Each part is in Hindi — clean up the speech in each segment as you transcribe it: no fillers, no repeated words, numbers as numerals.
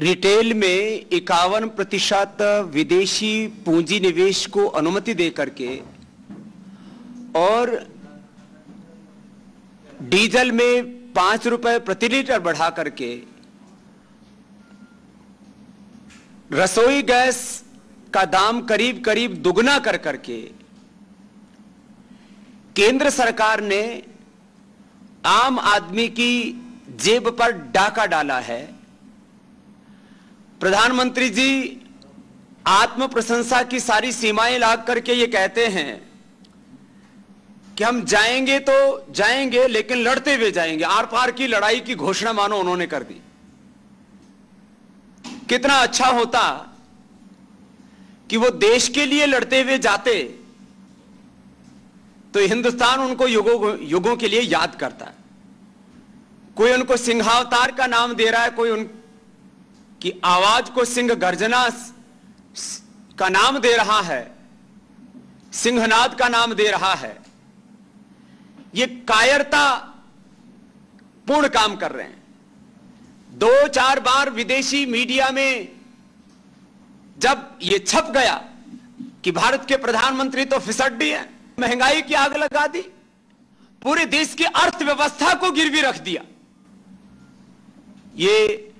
रिटेल में 51% विदेशी पूंजी निवेश को अनुमति दे करके और डीजल में 5 रुपए प्रति लीटर बढ़ा करके रसोई गैस का दाम करीब करीब दुगना कर करके केंद्र सरकार ने आम आदमी की जेब पर डाका डाला है। प्रधानमंत्री जी आत्म प्रशंसा की सारी सीमाएं लाग करके ये कहते हैं कि हम जाएंगे तो जाएंगे लेकिन लड़ते हुए जाएंगे। आर पार की लड़ाई की घोषणा मानो उन्होंने कर दी। कितना अच्छा होता कि वो देश के लिए लड़ते हुए जाते तो हिंदुस्तान उनको युगों के लिए याद करता है। कोई उनको सिंहावतार का नाम दे रहा है, कोई उनकी आवाज को सिंह गर्जना का नाम दे रहा है, सिंहनाद का नाम दे रहा है। ये कायरता पूर्ण काम कर रहे हैं। 2-4 बार विदेशी मीडिया में जब ये छप गया कि भारत के प्रधानमंत्री तो फिसड्डी हैं, महंगाई की आग लगा दी, पूरे देश की अर्थव्यवस्था को गिरवी रख दिया। ये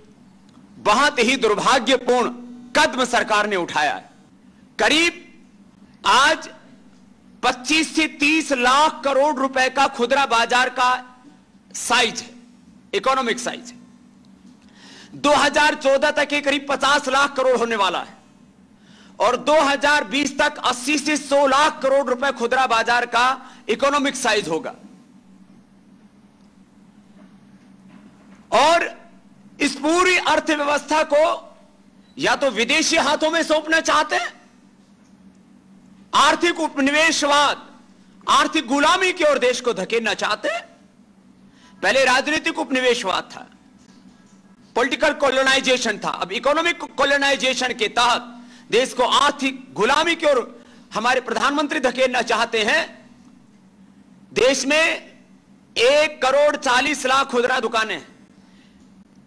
बहुत ही दुर्भाग्यपूर्ण कदम सरकार ने उठाया है। करीब आज 25 से 30 लाख करोड़ रुपए का खुदरा बाजार का साइज है, इकोनॉमिक साइज है। 2014 तक ये करीब 50 लाख करोड़ होने वाला है और 2020 तक 80 से 100 लाख करोड़ रुपए खुदरा बाजार का इकोनॉमिक साइज होगा। और इस पूरी अर्थव्यवस्था को या तो विदेशी हाथों में सौंपना चाहते हैं, आर्थिक उपनिवेशवाद, आर्थिक गुलामी की ओर देश को धकेलना चाहते हैं। पहले राजनीतिक उपनिवेशवाद था, पॉलिटिकल कॉलोनाइजेशन था, अब इकोनॉमिक कॉलोनाइजेशन के तहत देश को आर्थिक गुलामी की ओर हमारे प्रधानमंत्री धकेलना चाहते हैं। देश में 1 करोड़ 40 लाख खुदरा दुकानें हैं।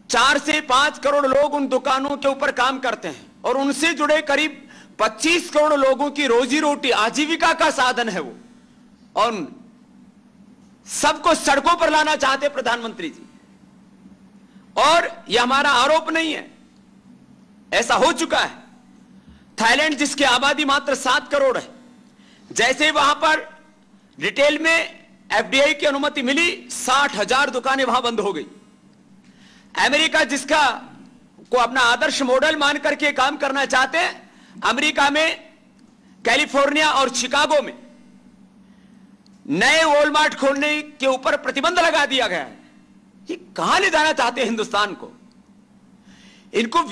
4 से 5 करोड़ लोग उन दुकानों के ऊपर काम करते हैं और उनसे जुड़े करीब 25 करोड़ लोगों की रोजी रोटी, आजीविका का साधन है वो। और सबको सड़कों पर लाना चाहते प्रधानमंत्री जी। और यह हमारा आरोप नहीं है, ऐसा हो चुका है। थाईलैंड जिसकी आबादी मात्र 7 करोड़ है, जैसे वहां पर रिटेल में एफडीआई की अनुमति मिली, 60,000 दुकानें वहां बंद हो गई। अमेरिका जिसका को अपना आदर्श मॉडल मान करके काम करना चाहते हैं, अमेरिका में कैलिफोर्निया और शिकागो में नए वॉलमार्ट खोलने के ऊपर प्रतिबंध लगा दिया गया है। ये कहां ले जाना चाहते हैं हिंदुस्तान को? इनको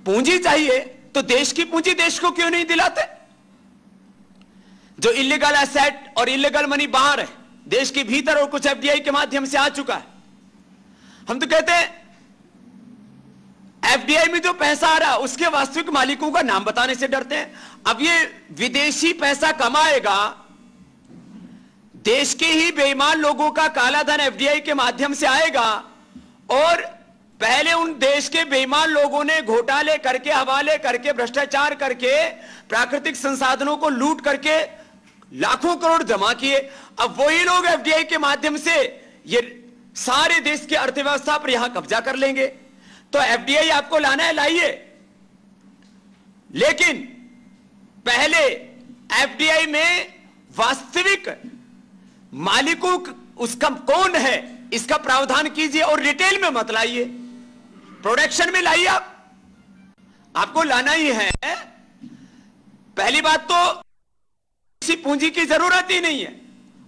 पूंजी चाहिए तो देश की पूंजी देश को क्यों नहीं दिलाते? जो इलीगल एसेट और इलीगल मनी बाहर है, देश के भीतर और कुछ एफडीआई के माध्यम से आ चुका है। हम तो कहते हैं एफडीआई में जो पैसा आ रहा है उसके वास्तविक मालिकों का नाम बताने से डरते हैं। अब ये विदेशी पैसा कमाएगा, देश के ही बेईमान लोगों का काला धन एफडीआई के माध्यम से आएगा और पहले उन देश के बेईमान लोगों ने घोटाले करके, हवाले करके, भ्रष्टाचार करके, प्राकृतिक संसाधनों को लूट करके लाखों करोड़ जमा किए। अब वही लोग एफडीआई के माध्यम से ये सारे देश की अर्थव्यवस्था पर यहां कब्जा कर लेंगे। तो एफडीआई आपको लाना है, लाइए, लेकिन पहले एफडीआई में वास्तविक मालिकों उसका कौन है इसका प्रावधान कीजिए और रिटेल में मत लाइए, प्रोडक्शन में लाइए। आपको लाना ही है। पहली बात तो किसी पूंजी की जरूरत ही नहीं है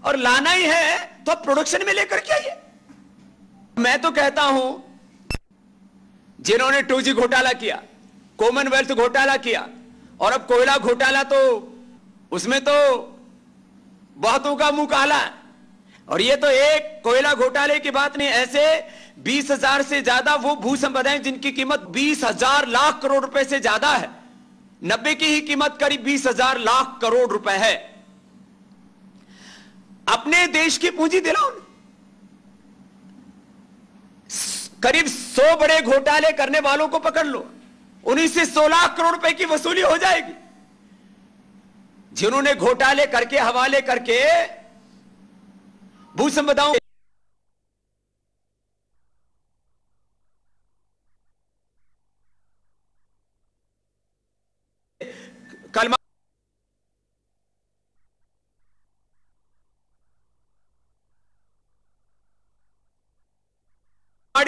और लाना ही है तो प्रोडक्शन में लेकर के आइए। मैं तो कहता हूं जिन्होंने 2G घोटाला किया, कॉमनवेल्थ घोटाला किया और अब कोयला घोटाला, तो उसमें तो बहुतों का मुंह काला है। और ये तो एक कोयला घोटाले की बात नहीं, ऐसे 20,000 से ज्यादा वो भू संपदाएं जिनकी कीमत 20,000 लाख करोड़ रुपए से ज्यादा है। 90 की ही कीमत करीब 20,000 लाख करोड़ रुपए है। अपने देश की पूंजी दिलाओ। करीब 100 बड़े घोटाले करने वालों को पकड़ लो, उन्हीं से 16 करोड़ रुपए की वसूली हो जाएगी, जिन्होंने घोटाले करके, हवाले करके भू संपदाओं कलमा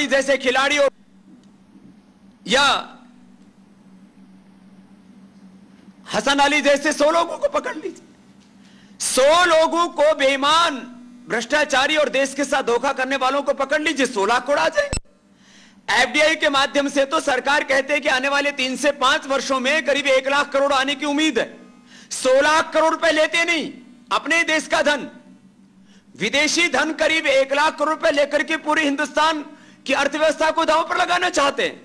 जैसे खिलाड़ियों या हसन अली जैसे 100 लोगों को पकड़ लीजिए। 100 लोगों को, बेईमान, भ्रष्टाचारी और देश के साथ धोखा करने वालों को पकड़ लीजिए, 16 करोड़ आ जाएंगे। एफडीआई के माध्यम से तो सरकार कहते हैं कि आने वाले 3 से 5 वर्षों में करीब 1 लाख करोड़ आने की उम्मीद है। 16 करोड़ रुपए लेते नहीं, अपने देश का धन, विदेशी धन करीब 1 लाख करोड़ रुपए लेकर के पूरे हिंदुस्तान की अर्थव्यवस्था को दांव पर लगाना चाहते हैं।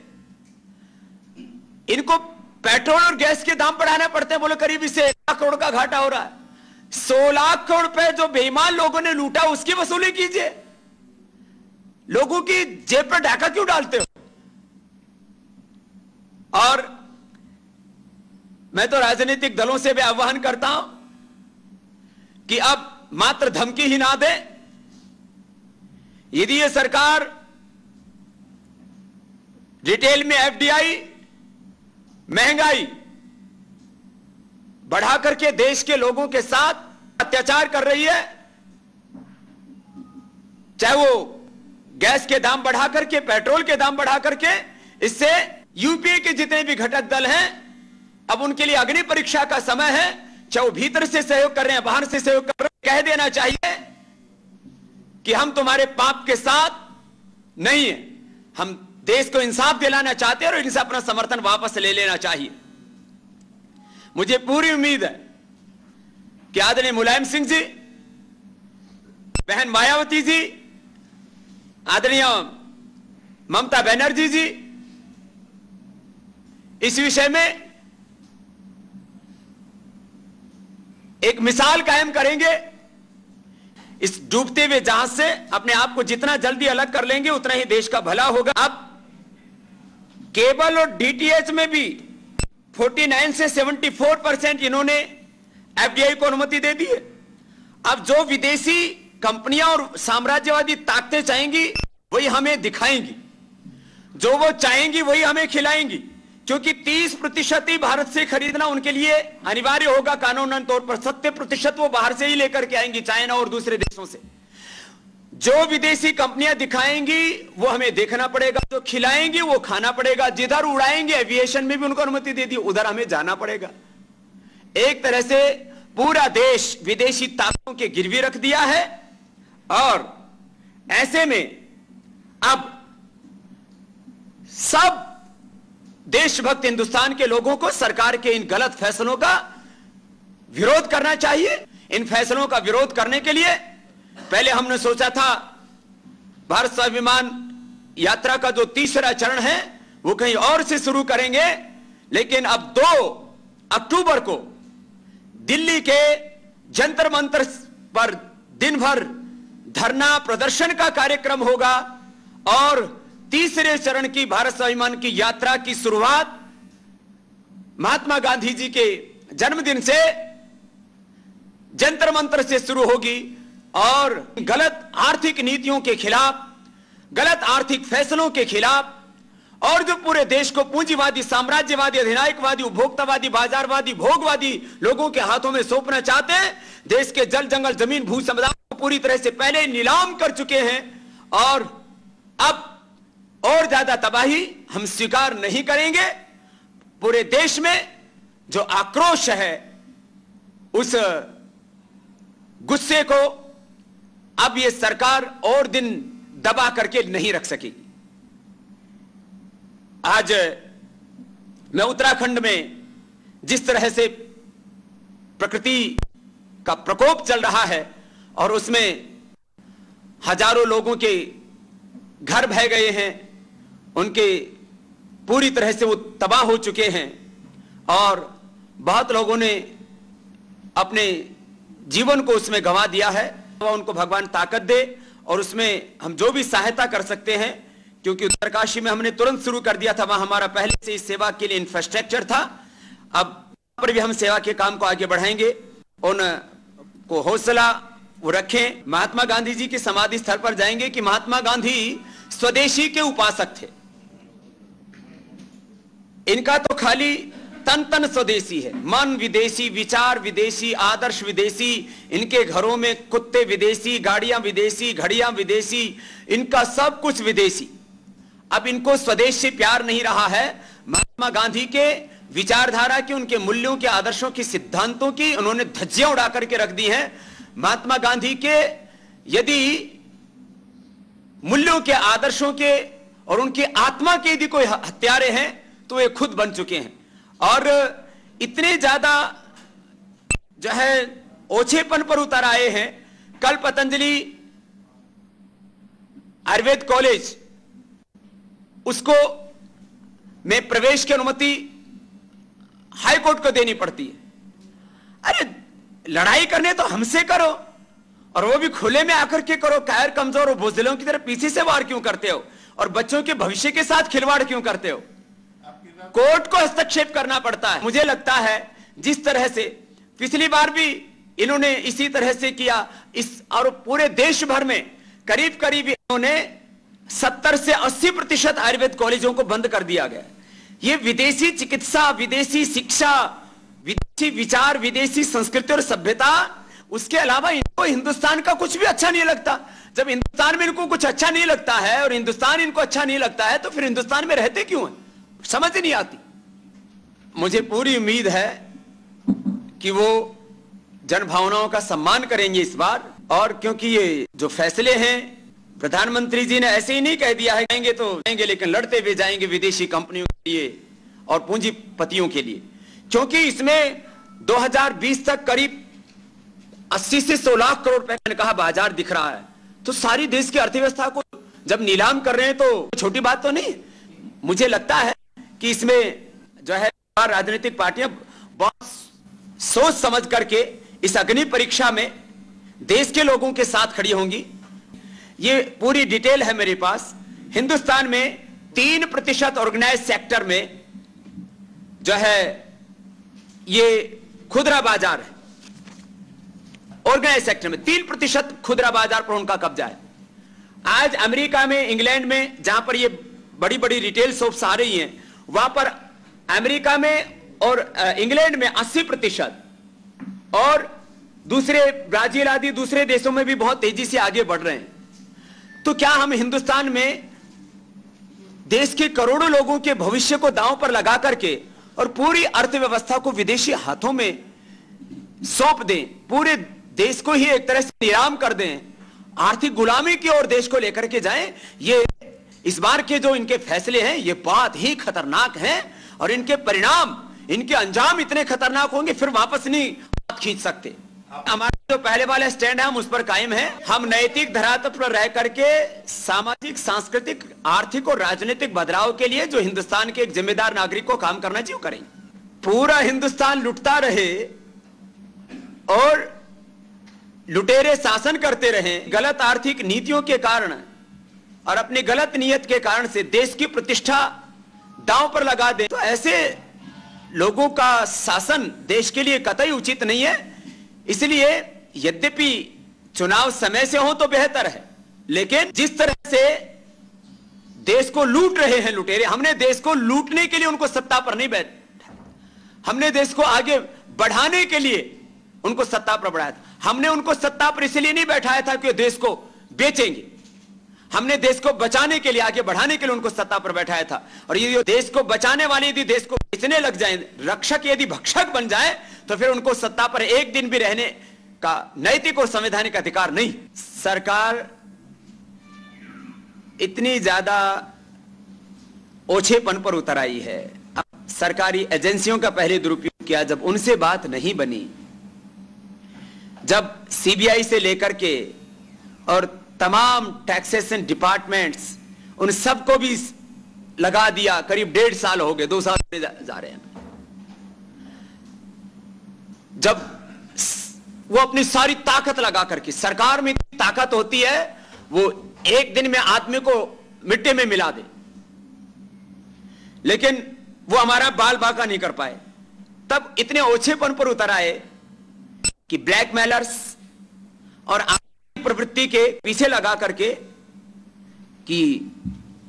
इनको पेट्रोल और गैस के दाम बढ़ाने पड़ते हैं, बोले करीब इससे 1 लाख करोड़ का घाटा हो रहा है। 16 करोड़ रुपए जो बेईमान लोगों ने लूटा उसकी वसूली कीजिए। लोगों की जेब पर ढाका क्यों डालते हो? और मैं तो राजनीतिक दलों से भी आह्वान करता हूं कि अब मात्र धमकी ही ना दे। यदि ये सरकार रिटेल में एफडीआई, महंगाई बढ़ा करके देश के लोगों के साथ अत्याचार कर रही है, चाहे वो गैस के दाम बढ़ा करके, पेट्रोल के दाम बढ़ा करके, इससे यूपीए के जितने भी घटक दल हैं अब उनके लिए अग्नि परीक्षा का समय है। चाहे वो भीतर से सहयोग कर रहे हैं, बाहर से सहयोग कर रहे हैं, कह देना चाहिए कि हम तुम्हारे पाप के साथ नहीं है, हम देश को इंसाफ दिलाना चाहते हैं और इनसे अपना समर्थन वापस ले लेना चाहिए। मुझे पूरी उम्मीद है कि आदरणीय मुलायम सिंह जी, बहन मायावती जी, आदरणीय ममता बनर्जी जी इस विषय में एक मिसाल कायम करेंगे। इस डूबते हुए जहाज से अपने आप को जितना जल्दी अलग कर लेंगे उतना ही देश का भला होगा। अब केबल और डीटीएच में भी 49 से 74% इन्होंने एफडीआई को अनुमति दे दी है। अब जो विदेशी कंपनियां और साम्राज्यवादी ताकतें चाहेंगी वही हमें दिखाएंगी, जो वो चाहेंगी वही हमें खिलाएंगी, क्योंकि 30% ही भारत से खरीदना उनके लिए अनिवार्य होगा कानूनन तौर पर। 70% वो बाहर से ही लेकर के आएंगी, चाइना और दूसरे देशों से। जो विदेशी कंपनियां दिखाएंगी वो हमें देखना पड़ेगा, जो खिलाएंगी वो खाना पड़ेगा। जिधर उड़ाएंगे, एविएशन में भी उनको अनुमति दे दी, उधर हमें जाना पड़ेगा। एक तरह से पूरा देश विदेशी ताकतों के गिरवी रख दिया है और ऐसे में अब सब देशभक्त हिंदुस्तान के लोगों को सरकार के इन गलत फैसलों का विरोध करना चाहिए। इन फैसलों का विरोध करने के लिए पहले हमने सोचा था भारत स्वाभिमान यात्रा का जो तीसरा चरण है वो कहीं और से शुरू करेंगे, लेकिन अब 2 अक्टूबर को दिल्ली के जंतर मंतर पर दिन भर धरना प्रदर्शन का कार्यक्रम होगा और तीसरे चरण की भारत स्वाभिमान की यात्रा की शुरुआत महात्मा गांधी जी के जन्मदिन से जंतर मंतर से शुरू होगी और गलत आर्थिक नीतियों के खिलाफ, गलत आर्थिक फैसलों के खिलाफ और जो पूरे देश को पूंजीवादी, साम्राज्यवादी, अधिनायकवादी, उपभोक्तावादी, बाजारवादी, भोगवादी लोगों के हाथों में सौंपना चाहते हैं। देश के जल, जंगल, जमीन, भू संपदा को पूरी तरह से पहले नीलाम कर चुके हैं और अब और ज्यादा तबाही हम स्वीकार नहीं करेंगे। पूरे देश में जो आक्रोश है उस गुस्से को अब ये सरकार और दिन दबा करके नहीं रख सकेगी। आज मैं उत्तराखंड में जिस तरह से प्रकृति का प्रकोप चल रहा है और उसमें हजारों लोगों के घर बह गए हैं, उनके पूरी तरह से वो तबाह हो चुके हैं और बहुत लोगों ने अपने जीवन को उसमें गंवा दिया है। उनको भगवान ताकत दे और उसमें हम जो भी सहायता कर सकते हैं क्योंकि उत्तरकाशी में हमने तुरंत शुरू कर दिया था, वहां हमारा पहले से इस सेवा के लिए इंफ्रास्ट्रक्चर था। अब पर भी हम सेवा के काम को आगे बढ़ाएंगे। उनको हौसला वो रखें। महात्मा गांधी जी के समाधि स्थल पर जाएंगे कि महात्मा गांधी स्वदेशी के उपासक थे। इनका तो खाली तन तन स्वदेशी है, मन विदेशी, विचार विदेशी, आदर्श विदेशी। इनके घरों में कुत्ते विदेशी, गाड़ियां विदेशी, घड़ियां विदेशी, इनका सब कुछ विदेशी। अब इनको स्वदेश से प्यार नहीं रहा है। महात्मा गांधी के विचारधारा की, उनके मूल्यों के, आदर्शों की, सिद्धांतों की उन्होंने धज्जियां उड़ा करके रख दी हैं। महात्मा गांधी के यदि मूल्यों के, आदर्शों के और उनकी आत्मा के यदि कोई हत्यारे हैं तो वे खुद बन चुके हैं। और इतने ज्यादा जो है ओछेपन पर उतर आए हैं। कल पतंजलि आयुर्वेद कॉलेज, उसको में प्रवेश की अनुमति हाई कोर्ट को देनी पड़ती है। अरे लड़ाई करने तो हमसे करो, और वो भी खुले में आकर के करो। कायर कमजोर और बुज़दिलों की तरह पीछे से वार क्यों करते हो, और बच्चों के भविष्य के साथ खिलवाड़ क्यों करते हो? कोर्ट को हस्तक्षेप करना पड़ता है। मुझे लगता है जिस तरह से पिछली बार भी इन्होंने इसी तरह से किया, इस और पूरे देश भर में करीब करीब इन्होंने 70 से 80% आयुर्वेद कॉलेजों को बंद कर दिया गया। ये विदेशी चिकित्सा, विदेशी शिक्षा, विदेशी विचार, विदेशी संस्कृति और सभ्यता, उसके अलावा इनको हिंदुस्तान का कुछ भी अच्छा नहीं लगता। जब हिंदुस्तान में इनको कुछ अच्छा नहीं लगता है और हिंदुस्तान इनको अच्छा नहीं लगता है, तो फिर हिंदुस्तान में रहते क्यों हैं? समझ नहीं आती। मुझे पूरी उम्मीद है कि वो जन भावनाओं का सम्मान करेंगे इस बार। और क्योंकि ये जो फैसले हैं, प्रधानमंत्री जी ने ऐसे ही नहीं कह दिया है जाएंगे तो जाएंगे, लेकिन लड़ते हुए जाएंगे विदेशी कंपनियों के लिए और पूंजीपतियों के लिए। क्योंकि इसमें 2020 तक करीब 80 से 100 लाख करोड़ रुपए, मैंने कहा, बाजार दिख रहा है। तो सारी देश की अर्थव्यवस्था को जब नीलाम कर रहे हैं तो छोटी बात तो नहीं। मुझे लगता है कि इसमें जो है राजनीतिक पार्टियां बहुत सोच समझ करके इस अग्नि परीक्षा में देश के लोगों के साथ खड़ी होंगी। ये पूरी डिटेल है मेरे पास। हिंदुस्तान में 3% ऑर्गेनाइज सेक्टर में जो है ये खुदरा बाजार है। ऑर्गेनाइज सेक्टर में 3% खुदरा बाजार पर उनका कब्जा है। आज अमेरिका में, इंग्लैंड में, जहां पर ये बड़ी बड़ी रिटेल शॉप्स आ रही हैं, वहां पर अमेरिका में और इंग्लैंड में 80%, और दूसरे ब्राजील आदि दूसरे देशों में भी बहुत तेजी से आगे बढ़ रहे हैं। तो क्या हम हिंदुस्तान में देश के करोड़ों लोगों के भविष्य को दांव पर लगा करके और पूरी अर्थव्यवस्था को विदेशी हाथों में सौंप दें, पूरे देश को ही एक तरह से नीलाम कर दें, आर्थिक गुलामी की ओर देश को लेकर के जाएं? ये इस बार के जो इनके फैसले हैं, ये बहुत ही खतरनाक हैं, और इनके परिणाम, इनके अंजाम इतने खतरनाक होंगे, फिर वापस नहीं हाथ खींच सकते। हमारा जो पहले वाला स्टैंड है, हम उस पर कायम है। हम नैतिक धरातल पर रह करके सामाजिक, सांस्कृतिक, आर्थिक और राजनीतिक बदलाव के लिए जो हिंदुस्तान के एक जिम्मेदार नागरिक को काम करना चाहिए करेंगे। पूरा हिंदुस्तान लुटता रहे और लुटेरे शासन करते रहे, गलत आर्थिक नीतियों के कारण और अपनी गलत नीयत के कारण से देश की प्रतिष्ठा दांव पर लगा दे, तो ऐसे लोगों का शासन देश के लिए कतई उचित नहीं है। इसलिए यद्यपि चुनाव समय से हो तो बेहतर है, लेकिन जिस तरह से देश को लूट रहे हैं लुटेरे, हमने देश को लूटने के लिए उनको सत्ता पर नहीं बैठा, हमने देश को आगे बढ़ाने के लिए उनको सत्ता पर बढ़ाया था। हमने उनको सत्ता पर इसलिए नहीं बैठाया था कि देश को बेचेंगे, हमने देश को बचाने के लिए, आगे बढ़ाने के लिए उनको सत्ता पर बैठाया था। और ये देश को बचाने वाले यदि देश को बेचने लग जाएं, रक्षक यदि भक्षक बन जाए, तो फिर उनको सत्ता पर एक दिन भी रहने का नैतिक और संवैधानिक अधिकार नहीं। सरकार इतनी ज्यादा ओछेपन पर उतर आई है। अब सरकारी एजेंसियों का पहले दुरुपयोग किया, जब उनसे बात नहीं बनी, जब सीबीआई से लेकर के और तमाम टैक्सेशन डिपार्टमेंट्स, उन सबको भी लगा दिया। करीब 1.5 साल हो गए, 2 साल जा रहे हैं। जब वो अपनी सारी ताकत लगा करके, सरकार में ताकत होती है, वो एक दिन में आदमी को मिट्टी में मिला दे, लेकिन वो हमारा बाल बांका नहीं कर पाए। तब इतने ओछेपन पर उतर आए कि ब्लैकमेलर्स और आर्थिक प्रवृत्ति के पीछे लगा करके कि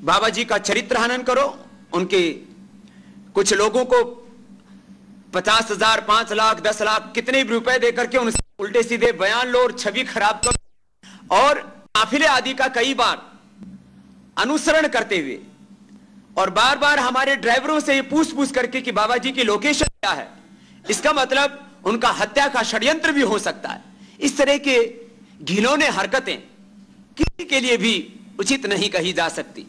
बाबा जी का चरित्र हनन करो, उनके कुछ लोगों को 50,000, 5 लाख, 10 लाख कितने भी रुपए देकर के उनसे उल्टे सीधे बयान लो और छवि खराब करो, और काफिले आदि का कई बार अनुसरण करते हुए और बार बार हमारे ड्राइवरों से पूछ करके कि बाबा जी की लोकेशन क्या है, इसका मतलब उनका हत्या का षड्यंत्र भी हो सकता है। इस तरह के घिनौने हरकतें किसी के लिए भी उचित नहीं कही जा सकती।